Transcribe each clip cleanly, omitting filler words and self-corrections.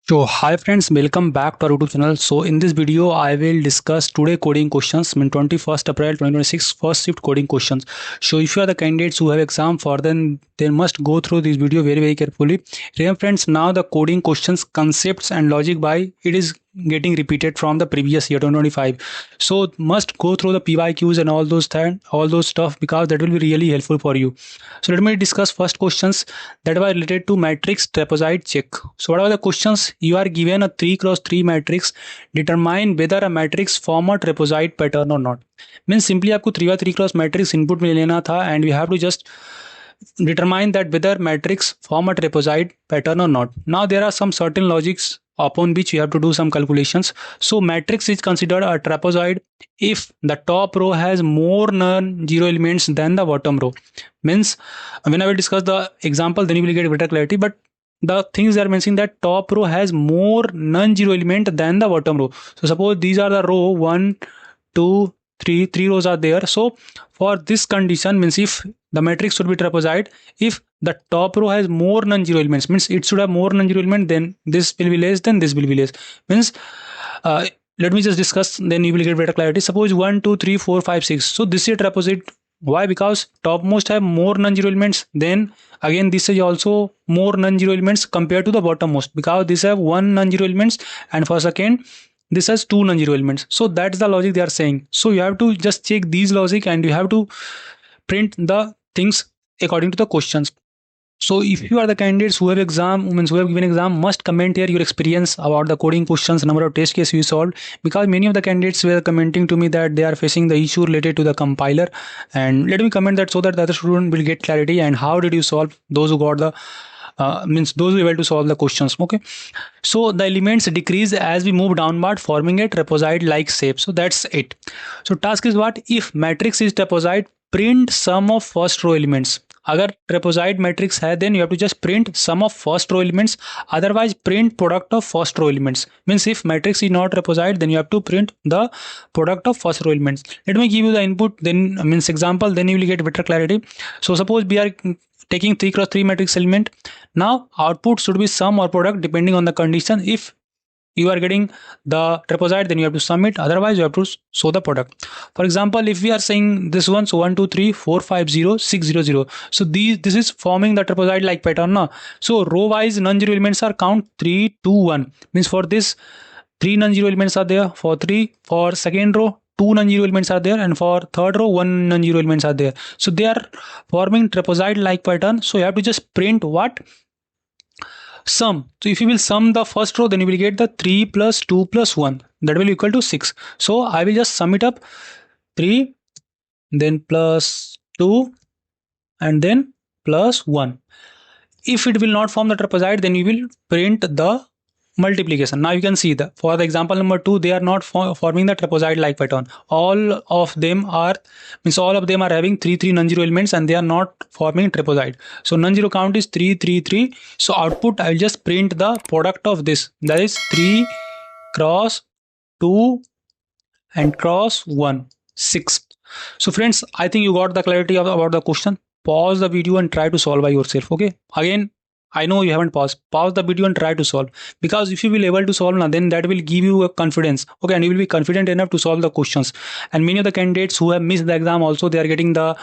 So hi friends, welcome back to our YouTube channel. So in this video, I will discuss today coding questions, 21st April 2026 first shift coding questions. So if you are the candidates who have exam for then they must go through this video very carefully. Remember friends, now the coding questions, concepts and logic by it is getting repeated from the previous year 2025. So must go through the PYQs and all those stuff because that will be really helpful for you. So let me discuss first questions that were related to matrix trapezoid check. So what are the questions? You are given a 3 cross 3 matrix. Determine whether a matrix form a trapezoid pattern or not. Means simply आपको 3 by 3 cross matrix input में लेना था and we have to just determine that whether matrix form a trapezoid pattern or not. Now there are some certain logics upon which you have to do some calculations. So matrix is considered a trapezoid if the top row has more non-zero elements than the bottom row. Means when I will discuss the example, then you will get better clarity. But the things they are mentioning that top row has more non-zero element than the bottom row. So suppose these are the row 1, 2, 3, 3 rows are there. So for this condition means if the matrix should be trapezoid if the top row has more non-zero elements, means it should have more non-zero element, then this will be less, then this will be less. Means uh, let me just discuss, then you will get better clarity. Suppose 1, 2, 3, 4, 5, 6. So this is a trapezoid. Why? Because topmost have more non-zero elements. Then again this is also more non-zero elements compared to the bottommost because this have one non-zero elements and for second this has two non-zero elements. So that's the logic they are saying. So you have to just check these logic and you have to print the things according to the questions. So if you are the candidates who have exam, means who have given exam, must comment here your experience about the coding questions, number of test cases you solved, because many of the candidates were commenting to me that they are facing the issue related to the compiler. And let me comment that so that the other student will get clarity and how did you solve those who got the means those who were able to solve the questions. Okay, so the elements decrease as we move downward, forming a trapezoid like shape. So that's it. So task is what? If matrix is trapezoid, print sum of first row elements. अगर trapezoid matrix है then you have to just print sum of first row elements, otherwise print product of first row elements. Means if matrix is not trapezoid then you have to print the product of first row elements. Let me give you the input, then means example, then you will get better clarity. So suppose we are taking 3 cross 3 matrix element. Now output should be sum or product depending on the condition. If you are getting the trapezoid, then you have to sum it, otherwise you have to show the product. For example, if we are saying this one, so 1 2 3 4 5 0 6 0 0, so this is forming the trapezoid like pattern now. So row wise non-zero elements are count 3 2 1, means for this 3 non-zero elements are there, for 3 for second row 2 non-zero elements are there, and for third row 1 non-zero elements are there. So they are forming trapezoid like pattern. So you have to just print what? Sum. So if you will sum the first row, then you will get the 3 plus 2 plus 1, that will equal to 6. So I will just sum it up, 3 then plus 2 and then plus 1. If it will not form the trapezoid, then you will print the multiplication. Now you can see that for the example number 2, they are not forming the trapezoid like pattern. All of them are having 3 non-zero elements and they are not forming trapezoid. So non-zero count is 3 3 3. So output I will just print the product of this, that is 3 cross 2 and cross 1, 6. So friends, I think you got the clarity about the question. Pause the video and try to solve by yourself. Okay, again I know you haven't paused. Pause the video and try to solve, because if you will able to solve now, then that will give you a confidence. Okay, and you will be confident enough to solve the questions. And many of the candidates who have missed the exam also, they are getting the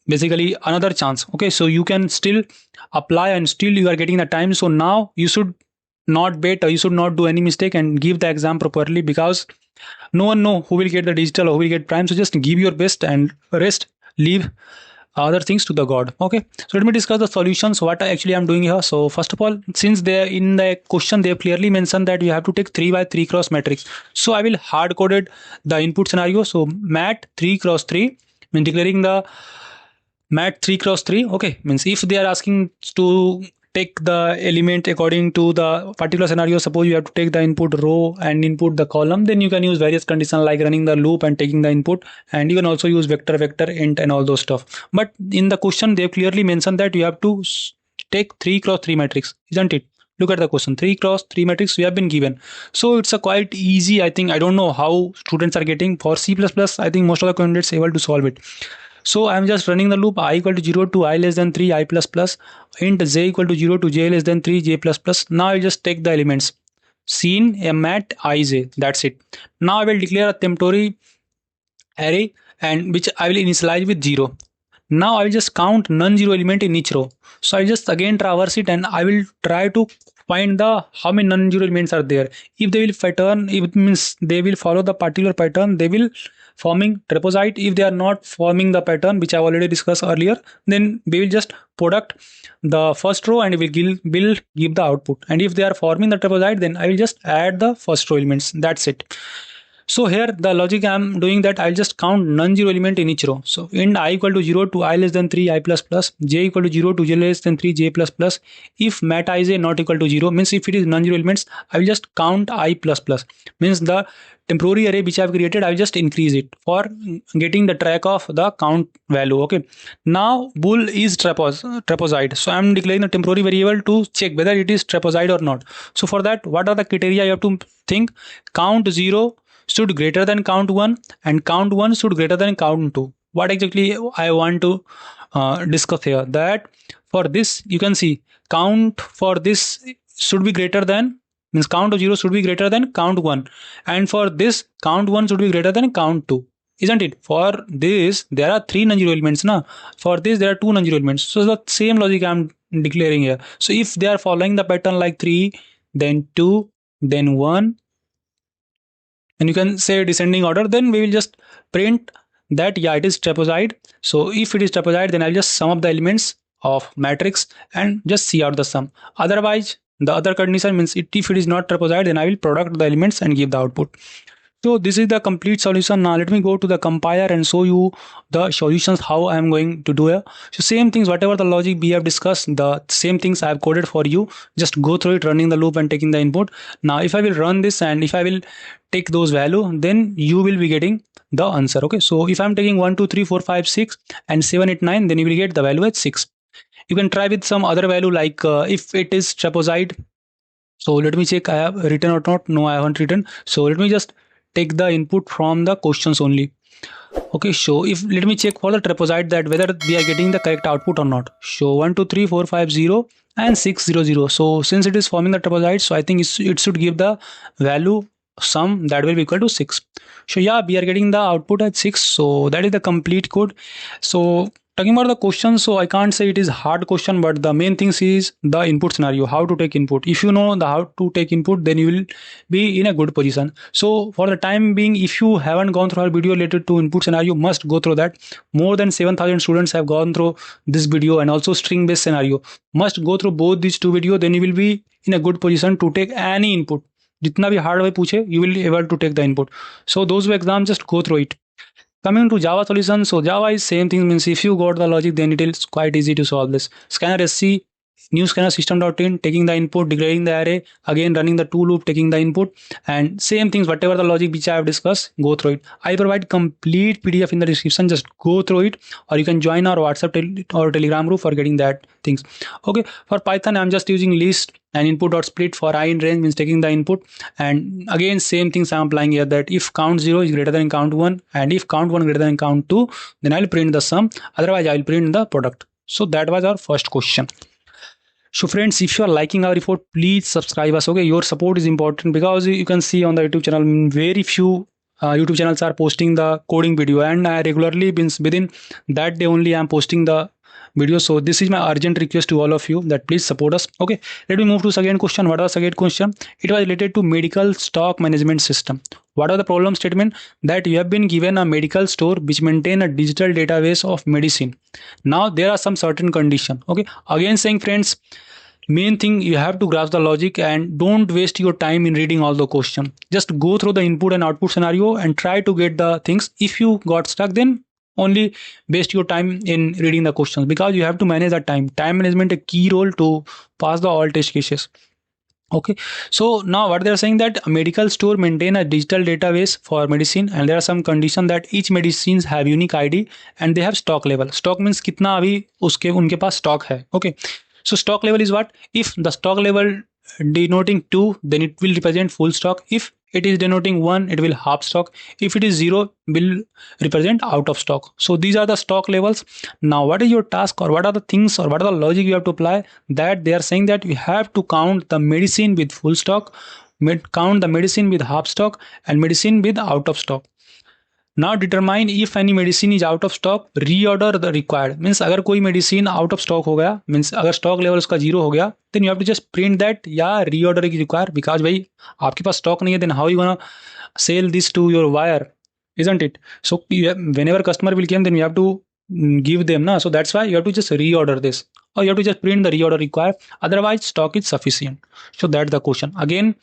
basically another chance. Okay, so you can still apply and still you are getting the time. So now you should not bet or you should not do any mistake and give the exam properly, because no one know who will get the digital or who will get prime. So just give your best and rest, leave other things to the god. Okay, so let me discuss the solutions, what actually I'm doing here. So first of all, since they in the question they have clearly mentioned that you have to take 3 by 3 cross matrix, so I will hard coded the input scenario. So mat 3 cross 3, means declaring the mat 3 cross 3. Okay, means if they are asking to take the element according to the particular scenario, suppose you have to take the input row and input the column, then you can use various conditions like running the loop and taking the input, and you can also use vector int and all those stuff. But in the question they clearly mentioned that you have to take 3 cross 3 matrix, isn't it? Look at the question, 3 cross 3 matrix we have been given. So it's a quite easy. I think I don't know how students are getting for C++. I think most of the candidates able to solve it. So I'm just running the loop I equal to 0 to I less than 3 I plus plus, int j equal to 0 to j less than 3 j plus plus. Now I'll just take the elements seen m at ij, that's it. Now I will declare a temporary array and which I will initialize with 0. Now I will just count non-zero element in each row. So I just again traverse it and I will try to find the how many non-zero elements are there. If they will pattern, if it means they will follow the particular pattern, they will forming trapezoid. If they are not forming the pattern which I already discussed earlier, then we will just product the first row and will give the output. And if they are forming the trapezoid, then I will just add the first row elements. That's it. So here the logic I'm doing that I'll just count non-zero element in each row. So int I equal to 0 to I less than 3 I plus plus, j equal to 0 to j less than 3 j plus plus. If mat ij not equal to 0 means if it is non-zero elements, I will just count I plus plus. Means the temporary array which I have created, I will just increase it for getting the track of the count value. Okay. Now bool is trapezoid. So I'm declaring the temporary variable to check whether it is trapezoid or not. So for that, what are the criteria you have to think? Count 0 should greater than count 1 and count 1 should greater than count 2. What exactly I want to discuss here, that for this you can see count for this should be greater than, means count of 0 should be greater than count 1, and for this count 1 should be greater than count 2, isn't it? For this there are 3 non-zero elements now, for this there are 2 non-zero elements, so the same logic I'm declaring here. So if they are following the pattern like 3 then 2 then 1, and you can say descending order, then we will just print that yeah, it is trapezoid. So if it is trapezoid, then I'll just sum up the elements of matrix and just see out the sum. Otherwise the other condition means if it is not trapezoid, then I will product the elements and give the output. So this is the complete solution. Now let me go to the compiler and show you the solutions how I am going to do it. So same things, whatever the logic we have discussed, the same things I have coded for you. Just go through it, running the loop and taking the input. Now if I will run this and if I will take those value, then you will be getting the answer. Okay, so if I'm taking 1 2 3 4 5 6 and 7 8 9, then you will get the value at 6. You can try with some other value like if it is trapezoid. So let me check I have written or not. No, I haven't written. So let me just take the input from the questions only. Okay, so if let me check for the trapezoid that whether we are getting the correct output or not. So 1 2 3 4 5 0 and 6 0 0. So since it is forming the trapezoid, so I think it should give the value sum that will be equal to 6. So yeah, we are getting the output at 6. So that is the complete code. So talking about the question, so I can't say it is hard question, but the main things is the input scenario, how to take input. If you know the how to take input, then you will be in a good position. So for the time being, if you haven't gone through our video related to input scenario, must go through that. More than 7,000 students have gone through this video, and also string based scenario. Must go through both these two videos, then you will be in a good position to take any input. जितना भी hard way पूछे, you will be able to take the input. So those who exam, just go through it. Coming to Java solution, so Java is same thing, means if you got the logic, then it is quite easy to solve this. Scanner SC, new scanner system.in, taking the input, declaring the array, again running the to loop, taking the input, and same things, whatever the logic which I have discussed, go through it. I provide complete PDF in the description, just go through it, or you can join our WhatsApp or Telegram group for getting that things. Okay, for Python, I'm just using list and input.split. For I in range means taking the input, and again same things I'm applying here, that if count 0 is greater than count 1 and if count 1 greater than count 2, then I'll print the sum, otherwise I'll print the product. So that was our first question. So friends, if you are liking our report, please subscribe us. Okay, your support is important, because you can see on the YouTube channel very few YouTube channels are posting the coding video, and I regularly within that day only I'm posting the video. So this is my urgent request to all of you, that please support us. Okay, let me move to second question. What was the second question? It was related to medical stock management system. What are the problem statement? That you have been given a medical store which maintain a digital database of medicine. Now there are some certain condition. Okay, again saying friends, main thing you have to grasp the logic and don't waste your time in reading all the question. Just go through the input and output scenario and try to get the things. If you got stuck, then only waste your time in reading the questions, because you have to manage the time management a key role to pass the all test cases. Okay, so now what they are saying, that a medical store maintain a digital database for medicine, and there are some condition that each medicines have unique ID and they have stock level. Stock means कितना अभी उसके उनके पास stock है. Okay, so stock level is what? If the stock level denoting 2, then it will represent full stock. If it is denoting 1, it will half stock. If it is 0, will represent out of stock. So these are the stock levels. Now what is your task, or what are the things, or what are the logic you have to apply? That they are saying that you have to count the medicine with full stock, count the medicine with half stock, and medicine with out of stock. Now determine if any medicine is out of stock, reorder the required. Means अगर कोई medicine out of stock हो गया, means अगर stock level उसका 0 हो गया, then you have to just print that या reorder is required, because भाई आपके पास stock नहीं है, then how you gonna sell this to your buyer, isn't it? So whenever customer will come, then you have to give them na. So that's why you have to just reorder this, or you have to just print the reorder required. Otherwise stock is sufficient. So that's the question. Again,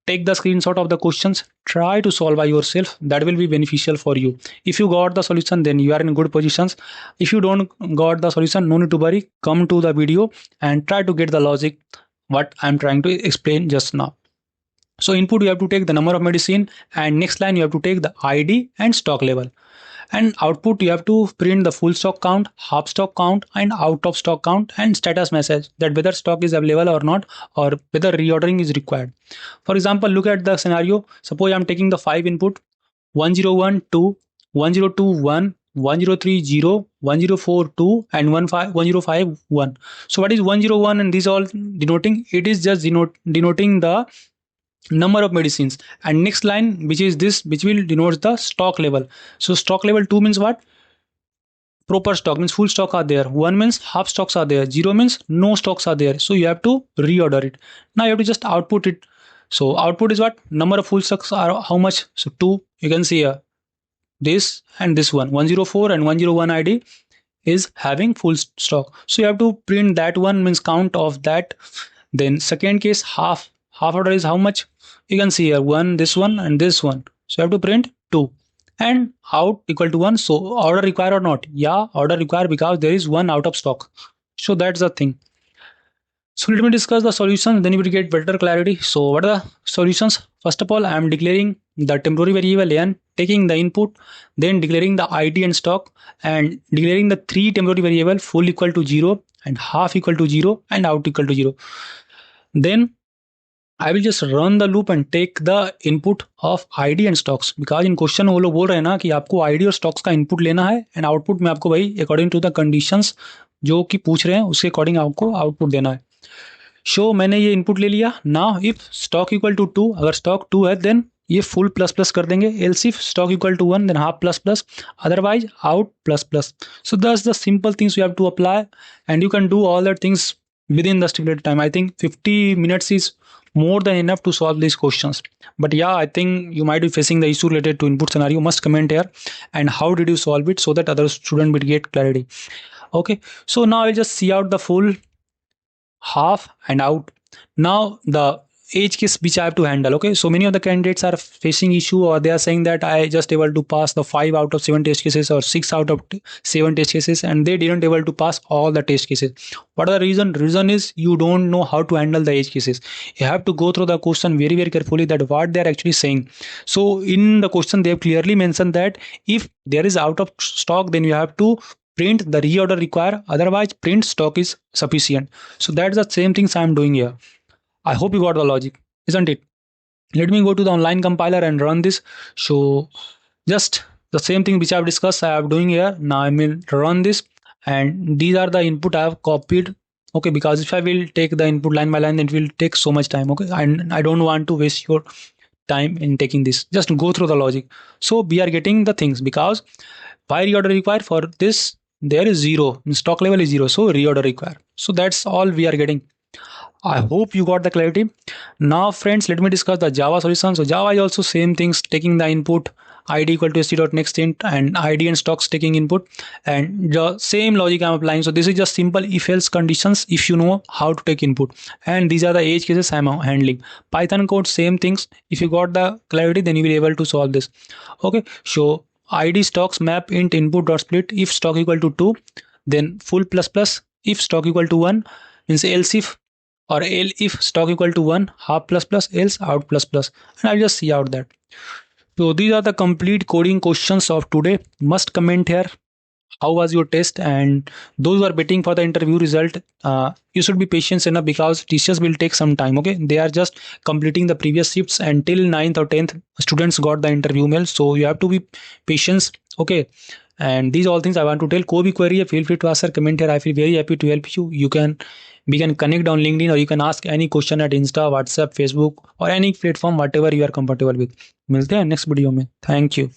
take the screenshot of the questions, try to solve by yourself. That will be beneficial for you. If you got the solution, then you are in good positions. If you don't got the solution, no need to worry, come to the video and try to get the logic what I'm trying to explain just now. So input, you have to take the number of medicine, and next line you have to take the ID and stock level. And output, you have to print the full stock count, half stock count, and out of stock count, and status message that whether stock is available or not, or whether reordering is required. For example, look at the scenario. Suppose I'm taking the 5 input: 1012, 1021, 1030, 1042, and 1051. So what is 101 and these all denoting? It is just denoting the number of medicines. And next line, which is this, which will denote the stock level. So stock level 2 means what? Proper stock means full stock are there. 1 means half stocks are there. 0 means no stocks are there. So you have to reorder it. Now you have to just output it. So output is what? Number of full stocks are how much? So 2. You can see here this and this one, 104 and 101 ID is having full stock. So you have to print that one, means count of that. Then second case, half order is how much? You can see here 1, this one, and this one. So you have to print 2, and out equal to 1. So order required or not? Yeah, order required, because there is 1 out of stock. So that's the thing. So let me discuss the solutions, then you will get better clarity. So what are the solutions? First of all, I am declaring the temporary variable n, taking the input, then declaring the ID and stock, and declaring the 3 temporary variable: full equal to 0, and half equal to 0, and out equal to 0. Then I will just run the loop and take the input of ID and stocks, because in question वो लोग बोल रहे हैं ना कि आपको ID और stocks का input लेना है, and output में आपको भाई according to the conditions जो कि पूछ रहे हैं उसके according आपको output देना है. So मैंने ये input ले लिया. Now if stock equal to 2, अगर stock 2 है then ये full plus plus कर देंगे. Else if stock equal to 1, then half plus plus, otherwise out plus plus. So that's the simple things you have to apply, and you can do all that things within the stipulated time. I think 50 minutes is more than enough to solve these questions. But yeah, I think you might be facing the issue related to input scenario. Must comment here and how did you solve it, so that other student will get clarity. Okay, so now I'll just see out the full, half, and out. Now the edge case which I have to handle. Okay, so many of the candidates are facing issue, or they are saying that I just able to pass the 5 out of 7 test cases, or 6 out of 7 test cases, and they didn't able to pass all the test cases. What are the reason is you don't know how to handle the edge cases. You have to go through the question very carefully, that what they are actually saying. So in the question they have clearly mentioned that if there is out of stock, then you have to print the reorder required, otherwise print stock is sufficient. So that's the same things I am doing here. I hope you got the logic, isn't it? Let me go to the online compiler and run this. So just the same thing which I have discussed I am doing here. Now I will run this, and these are the input I have copied. Okay, because if I will take the input line by line, then it will take so much time. Okay, and I don't want to waste your time in taking this. Just go through the logic. So we are getting the things, because why reorder required? For this there is 0, stock level is 0, so reorder required. So that's all we are getting. I hope you got the clarity. Now friends, let me discuss the Java solution. So Java is also same things, taking the input id equal to st.nextInt, and id and stocks taking input, and the same logic I'm applying. So this is just simple if else conditions if you know how to take input, and these are the edge cases I'm handling. Python code same things. If you got the clarity, then you will be able to solve this. Okay, so id stocks map int input dot split. If stock equal to 2, then full plus plus. If stock equal to 1, means else if, or if stock equal to 1, half plus plus, else out plus plus, and I'll just see out that. So these are the complete coding questions of today. Must comment here how was your test, and those who are waiting for the interview result, you should be patient enough because teachers will take some time. Okay, they are just completing the previous shifts, and till 9th or 10th students got the interview mail, so you have to be patient. Okay, and these all things I want to tell. Ko bhi query hai, feel free to ask or comment here. I feel very happy to help you. We can connect on LinkedIn, or you can ask any question at Insta, WhatsApp, Facebook, or any platform, whatever you are comfortable with. मिलते हैं next video में. Thank you.